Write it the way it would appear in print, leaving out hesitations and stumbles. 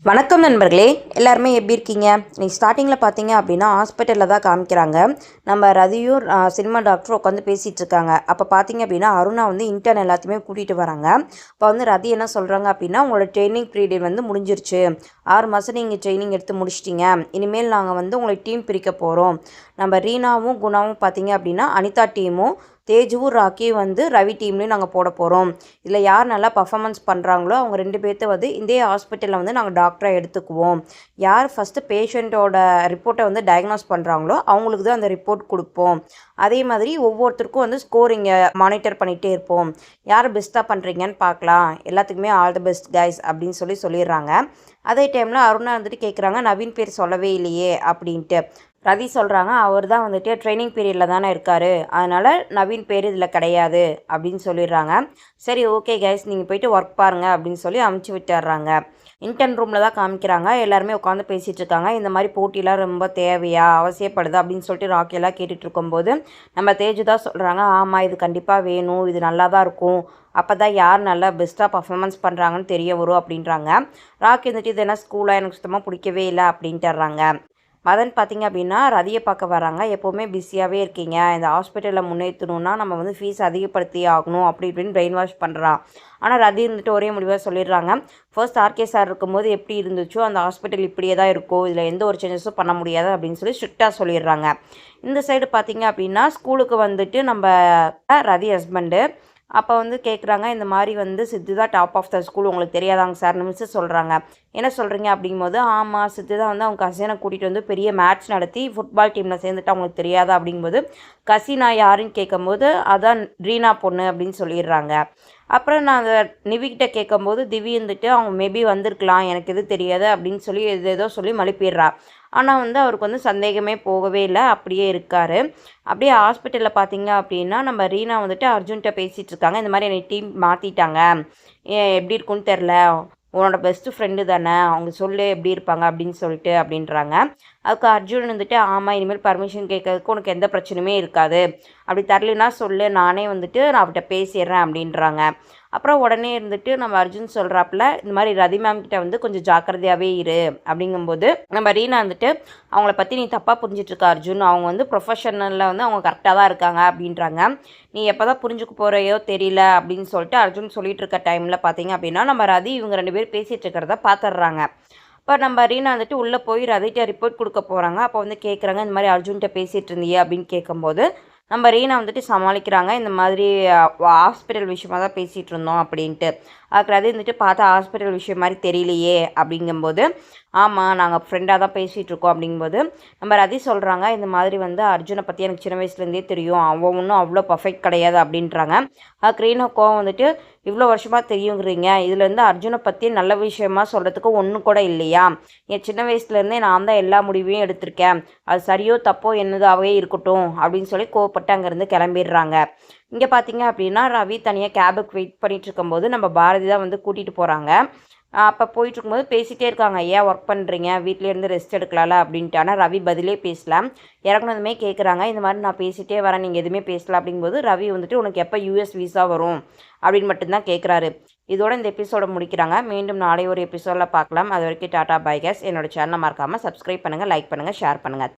வணக்கம் நண்பர்களே, எல்லாருமே எப்படி இருக்கீங்க? இன்னைக்கு ஸ்டார்டிங்கில் பார்த்தீங்க அப்படின்னா ஹாஸ்பிட்டலில் தான் காமிக்கிறாங்க. நம்ம ரதியும் சினிமா டாக்டரும் உட்காந்து பேசிகிட்டு இருக்காங்க. அப்போ பார்த்தீங்க அப்படின்னா அருணா வந்து இன்டர்ன் எல்லாத்தையுமே கூட்டிகிட்டு வராங்க. இப்போ வந்து ரதி என்ன சொல்கிறாங்க அப்படின்னா, உங்களோட ட்ரைனிங் பீரியட் வந்து முடிஞ்சிருச்சு. 6 மாதம் நீங்கள் ட்ரைனிங் எடுத்து முடிச்சிட்டிங்க. இனிமேல் நாங்கள் வந்து உங்களை டீம் பிரிக்க போகிறோம். நம்ம ரீனாவும் குணாவும் பார்த்தீங்க அப்படின்னா அனிதா டீமும், தேஜுவும் ராக்கியும் வந்து ரவி டீம்லேயும் நாங்கள் போட போகிறோம். இதில் யார் நல்லா பர்ஃபார்மன்ஸ் பண்ணுறாங்களோ அவங்க 2 பேர்த்த வந்து இதே ஹாஸ்பிட்டலில் வந்து நாங்கள் டாக்டராக எடுத்துக்குவோம். யார் ஃபஸ்ட்டு பேஷண்ட்டோட ரிப்போர்ட்டை வந்து டயக்னோஸ் பண்ணுறாங்களோ அவங்களுக்கு தான் அந்த ரிப்போர்ட் கொடுப்போம். அதே மாதிரி ஒவ்வொருத்தருக்கும் வந்து ஸ்கோரிங்கை மானிட்டர் பண்ணிகிட்டே இருப்போம். யார் பெஸ்ட்டாக பண்ணுறீங்கன்னு பார்க்கலாம். எல்லாத்துக்குமே ஆல் தி பெஸ்ட் கைஸ் அப்படின்னு சொல்லிடுறாங்க. அதே டைமில் அருணா வந்துட்டு கேட்குறாங்க, நவீன் பேர் சொல்லவே இல்லையே அப்படின்ட்டு. ரதி சொல்கிறாங்க, அவர் தான் வந்துட்டு ட்ரைனிங் பீரியடில் தானே இருக்கார், அதனால் நவீன் பேர் இதில் கிடையாது அப்படின்னு சொல்லிடுறாங்க. சரி ஓகே கைஸ், நீங்கள் போயிட்டு ஒர்க் பாருங்கள் அப்படின்னு சொல்லி அமுச்சு விட்டுறாங்க. இன்டர்ன் ரூமில் தான் காமிக்கிறாங்க. எல்லாருமே உட்காந்து பேசிகிட்டு இருக்காங்க. இந்த மாதிரி போட்டிலாம் ரொம்ப தேவையா, அவசியப்படுது அப்படின்னு சொல்லிட்டு ராக்கியெல்லாம் கேட்டுட்டு இருக்கும்போது நம்ம தேஜு தான் சொல்கிறாங்க, ஆமாம் இது கண்டிப்பாக வேணும், இது நல்லா தான் இருக்கும், அப்போ தான் யார் நல்லா பெஸ்ட்டாக பர்ஃபார்மன்ஸ் பண்ணுறாங்கன்னு தெரிய வரும் அப்படின்றாங்க. ராக்கி வந்துட்டு இது என்ன ஸ்கூலாக, எனக்கு சுத்தமாக பிடிக்கவே இல்லை அப்படின்ட்டுறாங்க. மதன் பார்த்திங்க அப்படின்னா ரதியை பார்க்க வராங்க. எப்போவுமே பிஸியாகவே இருக்கீங்க, இந்த ஹாஸ்பிட்டலில் முன்னேற்றணுன்னா நம்ம வந்து ஃபீஸ் அதிகப்படுத்தி ஆகணும் அப்படி இப்படின்னு பிரெயின் வாஷ் பண்ணுறான். ஆனால் ரதி இருந்துட்டு ஒரே முடிவாக சொல்லிடுறாங்க, ஃபர்ஸ்ட் ஆர்கே சார் இருக்கும்போது எப்படி இருந்துச்சோ அந்த ஹாஸ்பிட்டல் இப்படியே தான் இருக்கும், இதில் எந்த ஒரு சேஞ்சஸும் பண்ண முடியாது அப்படின்னு சொல்லி ஸ்ட்ரிக்டாக சொல்லிடுறாங்க. இந்த சைடு பார்த்திங்க அப்படின்னா ஸ்கூலுக்கு வந்துட்டு நம்ம ரதி ஹஸ்பண்டு அப்போ வந்து கேட்குறாங்க, இந்த மாதிரி வந்து சித்து தான் டாப் ஆஃப் த ஸ்கூல், உங்களுக்கு தெரியாதாங்க சார்னு மிஸ்ஸு சொல்கிறாங்க. என்ன சொல்கிறீங்க அப்படிங்கும்போது, ஆமாம் சித்து தான் வந்து அவங்க கசினை கூட்டிகிட்டு வந்து பெரிய மேட்ச் நடத்தி ஃபுட்பால் டீமில் சேர்ந்துட்டு அவங்களுக்கு தெரியாதா அப்படிங்கும்போது, கசினா யாருன்னு கேட்கும்போது அதான் ரீனா பொண்ணு அப்படின்னு சொல்லிடுறாங்க. அப்புறம் நான் அதை நிவிக்கிட்ட கேட்கும்போது திவி இருந்துட்டு அவங்க மேபி வந்திருக்கலாம், எனக்கு எது தெரியாது அப்படின்னு சொல்லி ஏதோ சொல்லி மழுப்பிடுறா. ஆனால் வந்து அவருக்கு வந்து சந்தேகமே போகவே இல்லை, அப்படியே இருக்கார். அப்படியே ஹாஸ்பிட்டலில் பார்த்தீங்க அப்படின்னா நம்ம ரீனா வந்துட்டு அர்ஜுன்கிட்ட பேசிகிட்டு இருக்காங்க. இந்த மாதிரி என்னை டீம் மாற்றிட்டாங்க, எப்படி இருக்குன்னு தெரில, உன்னோட பெஸ்ட்டு ஃப்ரெண்டு தானே, அவங்க சொல்லு எப்படி இருப்பாங்க அப்படின்னு சொல்லிட்டு அப்படின்றாங்க. அதுக்கு அர்ஜுன் வந்துட்டு, ஆமாம் இனிமேல் பர்மிஷன் கேட்கறதுக்கு உனக்கு எந்த பிரச்சனையுமே இருக்காது, அப்படி தரலைன்னா சொல்லு, நானே வந்துட்டு நான் அவர்கிட்ட பேசிடுறேன் அப்படின்றாங்க. அப்புறம் உடனே இருந்துட்டு நம்ம அர்ஜுன் சொல்கிறாப்புல, இந்த மாதிரி ரதி மேம் கிட்ட வந்து கொஞ்சம் ஜாக்கிரதையாகவே இரு அப்படிங்கும்போது நம்ம ரீனா வந்துட்டு, அவங்கள பற்றி நீ தப்பாக புரிஞ்சிட்ருக்க அர்ஜுன், அவங்க வந்து ப்ரொஃபஷனலில் வந்து அவங்க கரெக்டாக தான் இருக்காங்க அப்படின்றாங்க. நீ எப்போ தான் புரிஞ்சுக்க போகிறையோ தெரியல அப்படின்னு சொல்லிட்டு அர்ஜுன் சொல்லிட்டு இருக்க டைமில் பார்த்தீங்க அப்படின்னா நம்ம ரதி இவங்க 2 பேர் பேசிகிட்டு இருக்கிறத பார்த்துட்றாங்க. இப்போ நம்ம ரீனா வந்துட்டு உள்ளே போய் ரதிகிட்ட ரிப்போர்ட் கொடுக்க போகிறாங்க. அப்போ வந்து கேட்குறாங்க, இந்த மாதிரி அர்ஜுன்கிட்ட பேசிகிட்டு இருந்தியே அப்படின்னு கேட்கும்போது நம்ம ரீனா வந்துட்டு சமாளிக்கிறாங்க, இந்த மாதிரி ஹாஸ்பிட்டல் விஷயமாக தான் பேசிகிட்டு இருந்தோம் அப்படின்ட்டு. அதுக்கு ரதி வந்துட்டு பார்த்தா ஹாஸ்பிட்டல் விஷயம் மாதிரி தெரியலையே அப்படிங்கும்போது, ஆமாம் நாங்கள் ஃப்ரெண்டாக தான் பேசிகிட்டு இருக்கோம் அப்படிங்கும்போது நம்ம ரதி சொல்கிறாங்க, இந்த மாதிரி வந்து அர்ஜுனை பற்றி எனக்கு சின்ன வயசுலேருந்தே தெரியும், அவன் ஒன்றும் அவ்வளோ பர்ஃபெக்ட் கிடையாது அப்படின்றாங்க. அதுக்கு ரீனா கோவம் வந்துட்டு, இவ்வளோ வருஷமாக தெரியுங்கிறீங்க, இதுலேருந்து அர்ஜுனை பற்றி நல்ல விஷயமா சொல்கிறதுக்கு ஒன்றும் கூட இல்லையா, என் சின்ன வயசுலேருந்தே நான் தான் எல்லா முடிவையும் எடுத்திருக்கேன், அது சரியோ தப்போ என்னதாகவே இருக்கட்டும் அப்படின்னு சொல்லி கோவப்பட்டு அங்கேருந்து கிளம்பிடுறாங்க. இங்கே பார்த்தீங்க அப்படின்னா ரவி தனியாக கேபுக்கு வெயிட் பண்ணிகிட்டு இருக்கும்போது நம்ம பாரதி தான் வந்து கூட்டிகிட்டு போகிறாங்க. அப்போ போயிட்டுருக்கும்போது பேசிகிட்டே இருக்காங்க, ஏன் ஒர்க் பண்ணுறீங்க, வீட்டிலேருந்து ரெஸ்ட் எடுக்கலாம்ல அப்படின்ட்டு. ஆனால் ரவி பதிலே பேசலாம். இறக்குனதுமே கேட்குறாங்க, இந்த மாதிரி நான் பேசிகிட்டே வரேன், நீங்கள் எதுவுமே பேசலாம் அப்படிங்கும்போது ரவி வந்துட்டு உனக்கு எப்போ யூஎஸ் விசா வரும் அப்படின்னு மட்டும்தான் கேட்குறாரு. இதோட இந்த எபிசோட முடிக்கிறாங்க. மீண்டும் நாளை ஒரு எபிசோடில் பார்க்கலாம். அது வரைக்கும் டாடா பை கைஸ். என்னோட சேனலை மறக்காமல் சப்ஸ்கிரைப் பண்ணுங்கள், லைக் பண்ணுங்கள், ஷேர் பண்ணுங்கள்.